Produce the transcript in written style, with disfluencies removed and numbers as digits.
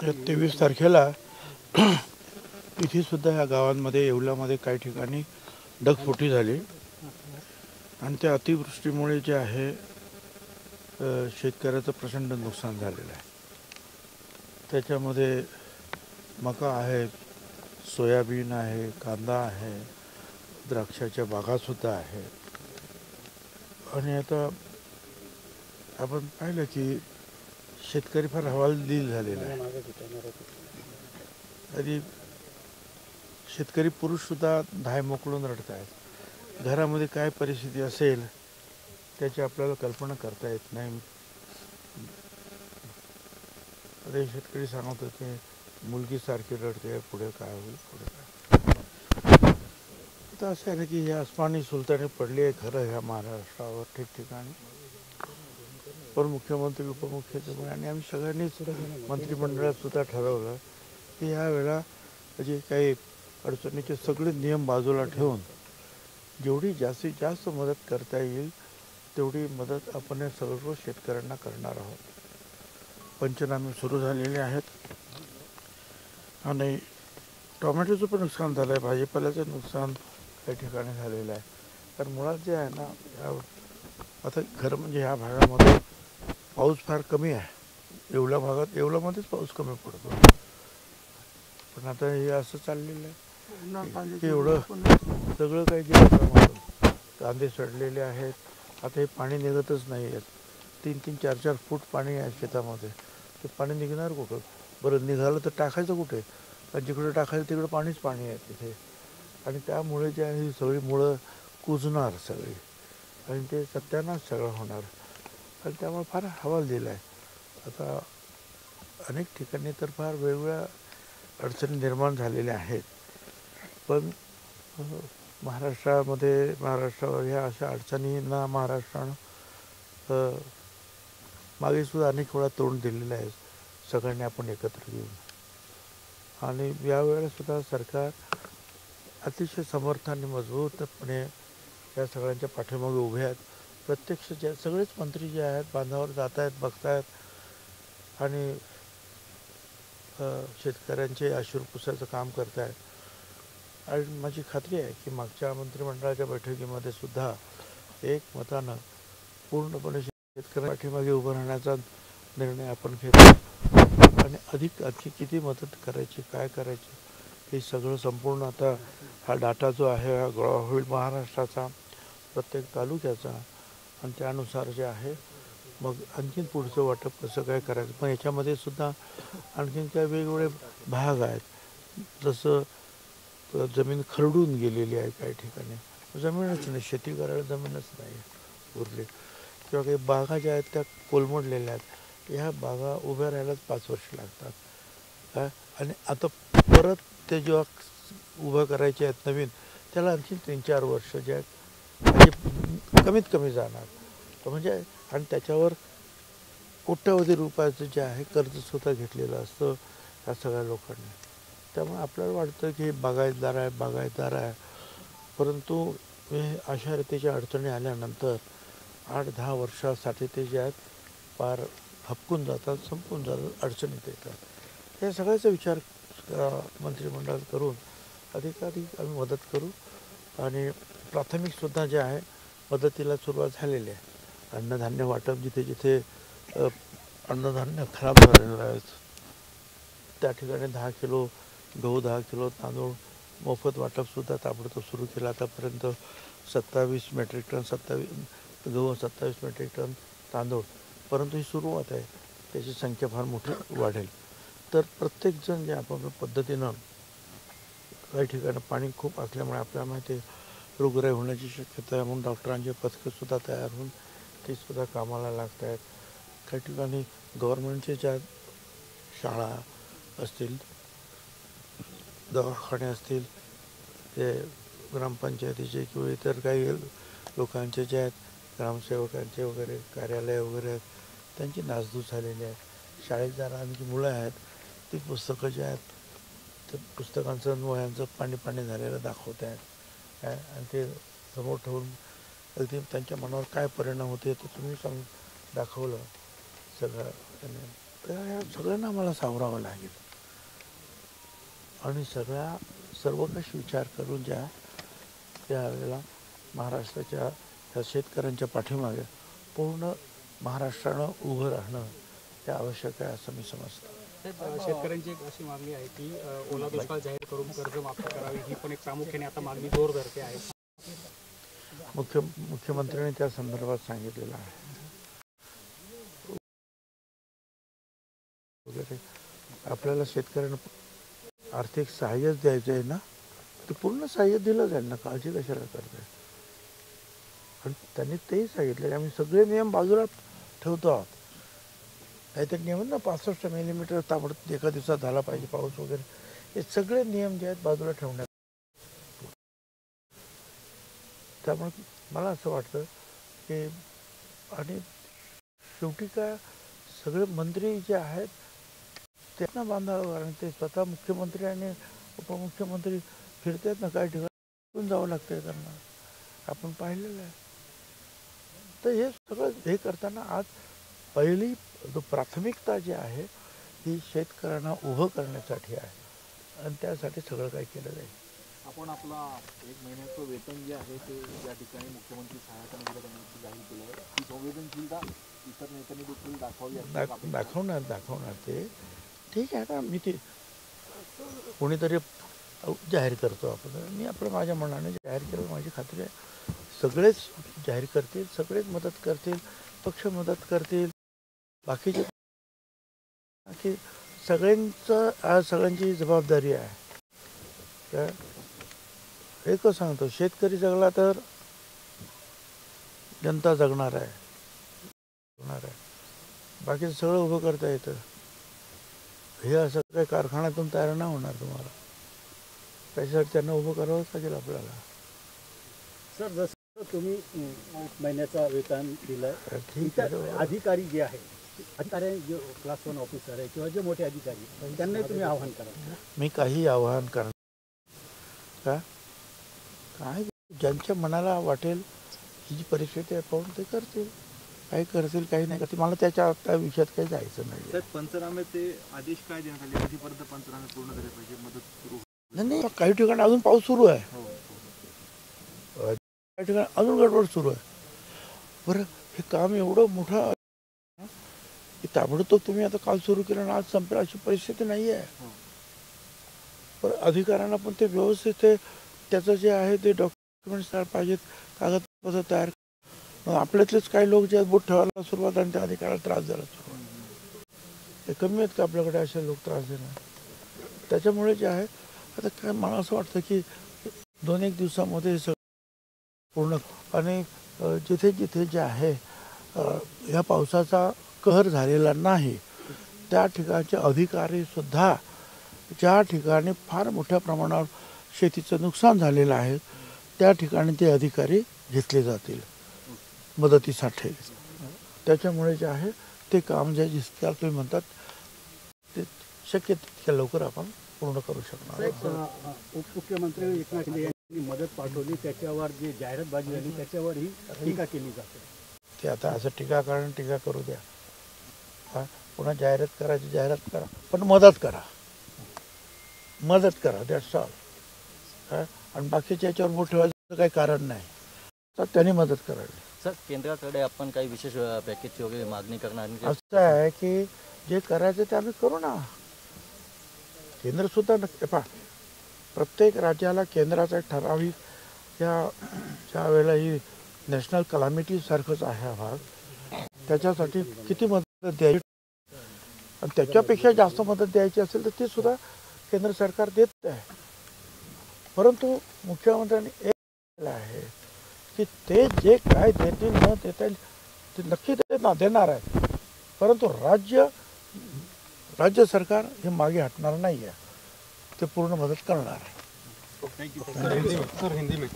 23 तारखेला इथे सुद्धा या गावांमध्ये येवल्यामध्ये काही ठिकाणी ढगफुटी झाली आणि त्या अतिवृष्टीमुळे जे आहे शेतकऱ्याचं प्रचंड नुकसान झालेलं आहे। त्याच्यामध्ये मका आहे, सोयाबीन आहे, कांदा आहे, द्राक्षाच्या बागासुद्धा आहेत। आणि आता आपण पाहिलं की शेतकरी फार हवालदिल झालेला आहे आणि शेतकरी पुरुषसुद्धा धाय मोकळून रडत आहेत। घरामध्ये काय परिस्थिती असेल त्याची आपल्याला कल्पना करता येत नाही। अरे शेतकरी सांगत होते मुलगी सारखी रडते, पुढे काय होईल, पुढे काय। आता असं आहे ना की ह्या आसमानी सुलतानी पडली आहे खरं ह्या महाराष्ट्रावर ठिकठिकाणी, पण मुख्यमंत्री उपमुख्यमंत्री आणि आम्ही सगळ्यांनीच मंत्रिमंडळात सुद्धा ठरवलं की ह्या वेळा जे काही अडचणीचे सगळे नियम बाजूला ठेवून जेवढी जास्तीत जास्त मदत करता येईल तेवढी मदत आपण या सर्व शेतकऱ्यांना करणार आहोत। पंचनामे सुरू झालेले आहेत आणि टोमॅटोचं पण नुकसान झालं आहे, भाजीपाल्याचं नुकसान काही ठिकाणी झालेलं आहे। कारण मुळात जे आहे ना आता खरं म्हणजे ह्या भागामध्ये पाऊस फार कमी आहे। येवला भागात येवल्यामध्येच पाऊस कमी पडतो, पण आता हे असं चाललेलं आहे की एवढं सगळं काही गेलं, कांदे सडलेले आहेत। आता हे पाणी निघतच नाही आहेत, 3-3, 4-4 फूट पाणी आहे शेतामध्ये। ते पाणी निघणार कुठं? बरं निघालं तर टाकायचं कुठे? कारण जिकडे टाकायचं तिकडे पाणीच पाणी आहे तिथे, आणि त्यामुळे जे आहे सगळी मुळं कुजणार सगळी आणि ते सत्यानाश सगळं होणार आणि त्यामुळे फार हवालदिल आहे। आता अनेक ठिकाणी तर फार वेगवेगळ्या अडचणी निर्माण झालेल्या आहेत, पण महाराष्ट्रावर ह्या अशा अडचणींना महाराष्ट्रानं मागे सुद्धा अनेक वेळा तोंड दिलेलं आहे सगळ्यांनी आपण एकत्र येऊन। आणि यावेळेला सुद्धा सरकार अतिशय समर्थ आणि मजबूतपणे या सगळ्यांच्या पाठीमागे उभे आहेत। प्रत्यक्ष जे सगळेच मंत्री जे आहेत बांधावर जात आहेत, बघत आहेत आणि शेतकऱ्यांचे अश्रू पुसायचं काम करत आहेत। आणि माझी खात्री आहे की मागच्या मंत्रिमंडळाच्या बैठकीमध्ये सुद्धा एकमतानं पूर्णपणे शेतकऱ्यांच्या पाठीमागे उभं राहण्याचा निर्णय आपण घेतला आणि अधिक आणखी किती मदत करायची, काय करायची हे सगळं संपूर्ण आता हा डाटा जो आहे हा गोळा होईल महाराष्ट्राचा, प्रत्येक तालुक्याचा, आणि त्यानुसार जे आहे मग आणखीन पुढचं वाटप कसं काय करायचं। पण याच्यामध्ये सुद्धा आणखीन काय वेगवेगळे भाग आहेत, जसं जमीन खरडून गेलेली आहे, काही ठिकाणी जमीनच नाही, शेती करायला जमीनच नाही उरली, किंवा काही बागा ज्या आहेत त्या कोलमडलेल्या आहेत। ह्या बागा उभ्या राहायलाच 5 वर्ष लागतात आणि आता परत ते जेव्हा उभं करायचे आहेत नवीन, त्याला आणखी 3-4 वर्ष जे आहेत म्हणजे कमीत कमी जाणार म्हणजे, आणि त्याच्यावर कोट्यवधी रुपयाचं जे आहे कर्ज सुद्धा घेतलेलं असतं ह्या सगळ्या लोकांनी। त्यामुळे आपल्याला वाटतं की बागायतदार आहे, परंतु हे अशा रीतीच्या अडचणी आल्यानंतर 8-10 वर्षासाठी ते जे आहेत पार हपकून जातात, संपून जातात, अडचणीत येतात। या सगळ्याचा विचार मंत्रिमंडळात करून अधिकाधिक आम्ही मदत करू आणि प्राथमिकसुद्धा जे आहे मदतीला सुरुवात झालेली आहे। अन्नधान्य वाटप जिथे जिथे अन्नधान्य खराब झालेलं आहे त्या ठिकाणी 10 किलो गहू, 10 किलो तांदूळ मोफत वाटपसुद्धा ताबडतोब सुरू केलं। आतापर्यंत 27 मेट्रिक टन गहू, 27 मेट्रिक टन तांदूळ, परंतु ही सुरुवात आहे, त्याची संख्या फार मोठी वाढेल। तर प्रत्येकजण जे आपण पद्धतीनं काही ठिकाणी पाणी खूप असल्यामुळे आपल्याला माहिती आहे रोगराई होण्याची शक्यता आहे, म्हणून डॉक्टरांचे पथकंसुद्धा तयार होऊन ते सुद्धा कामाला लागत आहेत। काही ठिकाणी गव्हर्नमेंटच्या ज्या शाळा असतील, दवाखाने असतील, ते ग्रामपंचायतीचे किंवा इतर काही लोकांचे जे आहेत ग्रामसेवकांचे वगैरे कार्यालय वगैरे आहेत त्यांची नासधूस झालेली आहे। शाळेत जाणारी जी मुलं आहेत ती पुस्तकं जे आहेत ते पुस्तकांचं वह्यांचं पाणी झालेलं दाखवत आहेत आणि ते समोर ठेवून अगदी त्यांच्या मनावर काय परिणाम होते ते तुम्ही दाखवलं सगळं तर या सगळ्यांना मला सावरावं लागेल आणि सर्व काही विचार करून त्यावेळेला महाराष्ट्राच्या ह्या शेतकऱ्यांच्या पाठीमागे पूर्ण महाराष्ट्रानं उभं राहणं हे आवश्यक आहे असं मी समजतो. शेतकऱ्यांची एक अशी मागणी आहे की ओला दुष्काळ जाहीर करून कर्जमाफी करावी, ही पण एक प्रामुख्याने आता मागणी जोर धरते आहे. मुख्यमंत्र्यांनी त्या संदर्भात सांगितलेलं आहे वगैरे. आपल्याला शेतकऱ्यांना आर्थिक सहाय्यच द्यायचं आहे ना, ते पूर्ण सहाय्य दिलं जाईल ना, काळजी कशाला करताय. आणि त्यांनी तेही सांगितलं की आम्ही सगळे नियम बाजूला ठेवतो आहोत. काहीतरी नियम ना 65 मिलीमीटर ताबडतोब एका दिवसात झाला पाहिजे पाऊस वगैरे, हे सगळे नियम जे आहेत बाजूला ठेवण्यात. त्यामुळे मला असं वाटतं की आणि शेवटी काय सगळे मंत्री जे आहेत त्यांना बांधावं, कारण ते स्वतः मुख्यमंत्री आणि उपमुख्यमंत्री फिरतात ना, काही ठिकाणी जावं लागतंय त्यांना, आपण पाहिलेलं आहे. तर हे सगळं हे करताना आज पहिली प्राथमिकता जी आहे ही शेतकऱ्यांना उभं करण्यासाठी आहे आणि त्यासाठी सगळं काही केलं जाईल. आपण आपला 1 महिन्याचं वेतन जे आहे ते या ठिकाणी मुख्यमंत्री सहायता निधी करण्याची जाहीर केलं आहे. ही संवेदनशीलता इतर नेत्यांनी देखील दाखवावी. दाखवणार ते ठीक आहे ना. मी ते कोणीतरी जाहीर करतो आपण माझ्या मनाने जाहीर केलं, माझी खात्री आहे सगळेच जाहीर करतील, सगळेच मदत करतील, पक्ष मदत करतील, बाकीचे की सगळ्यांची जबाबदारी आहे. काय एकच सांगतो, शेतकरी जगला तर जनता जगणार आहे. बाकीचं सगळं उभं करता येतं. हे असं काही कारखान्यातून तयार नाही होणार तुम्हाला, त्याच्यासाठी त्यांना उभं करावंच लागेल आपल्याला. सर, जसं तुम्ही 1 महिन्याचा वेतन दिलं, ठीक आहे. अधिकारी जे आहे, अधिकारी जे क्लास 1 ऑफिसर आहे किंवा जे मोठे अधिकारी, त्यांनाही तुम्ही आव्हान करा. मी काही आवाहन करणार का, काय ज्यांच्या मनाला वाटेल ही जी परिस्थिती आहे पाहून ते करतील, काही करतील काही नाही करतील. मला त्या विषयात काही जायचं नाही. साहेब, पंचनाम्याचे आदेश काय देण्यात आले, कधीपर्यंत पंचनामे पूर्ण झाले पाहिजे, मदत सुरू? नाही, काही ठिकाणी अजून पाऊस सुरू आहे, काही ठिकाणी अजून गडबड सुरू आहे. बरं, हे काम एवढं मोठं आहे की ताबडतोब तुम्ही आता काल सुरू केलं आणि आज संपेल अशी परिस्थिती नाही आहे. पण अधिकाऱ्यांना पण ते व्यवस्थित त्याचं जे आहे ते डॉक्युमेंट्स तयार पाहिजेत, कागदपत्र तयार. आपल्यातलेच काही लोक जे बोट ठेवायला सुरुवात आणि त्या अधिकाऱ्याला त्रास द्यायला सुरुवात. ते कमी आहेत का आपल्याकडे असे लोक त्रास देणार? त्याच्यामुळे जे आहे आता काय मला असं वाटतं की 2-1 दिवसामध्ये हे सगळं पूर्ण. आणि जिथे जिथे जे आहे ह्या पावसाचा कहर झालेला नाही त्या ठिकाणचे अधिकारीसुद्धा, ज्या ठिकाणी फार मोठ्या प्रमाणावर शेतीचं नुकसान झालेलं आहे त्या ठिकाणी ते अधिकारी घेतले जातील मदतीसाठी. त्याच्यामुळे जे आहे ते काम जे जितक्या तुम्ही म्हणतात ते शक्य तितक्या लवकर आपण पूर्ण करू शकणार. उपमुख्यमंत्री एकनाथ शिंदे यांनी मदत पाठवली, त्याच्यावर जे जाहिरातबाजी झाली त्याच्यावर ही टीका केली जाते. ते आता असं टीका करू द्या. पुन्हा जाहिरात करा, पण मदत करा दॅट्स ऑल. आणि बाकीच्या याच्यावर बोट ठेवायचं काही कारण नाही, तर त्यांनी मदत करावी. सर, केंद्राकडे आपण काही विशेष पॅकेजची वगैरे मागणी करणार? असं आहे की जे करायचं ते आम्ही करू ना. केंद्रसुद्धा प्रत्येक राज्याला केंद्राचा ठराविक ज्या वेळेला ही नॅशनल कलामिटी सारखंच आहे हा भाग, त्याच्यासाठी किती मदत द्यायची आणि त्याच्यापेक्षा जास्त मदत द्यायची असेल तर ती सुद्धा केंद्र सरकार देत आहे. परंतु मुख्यमंत्र्यांनी एक केलं आहे की ते जे काय देतील न देता येईल ते नक्की देणार आहे, परंतु राज्य सरकार हे मागे हटणार नाही आहे, ते पूर्ण मदत करणार आहे. सर, हिंदी में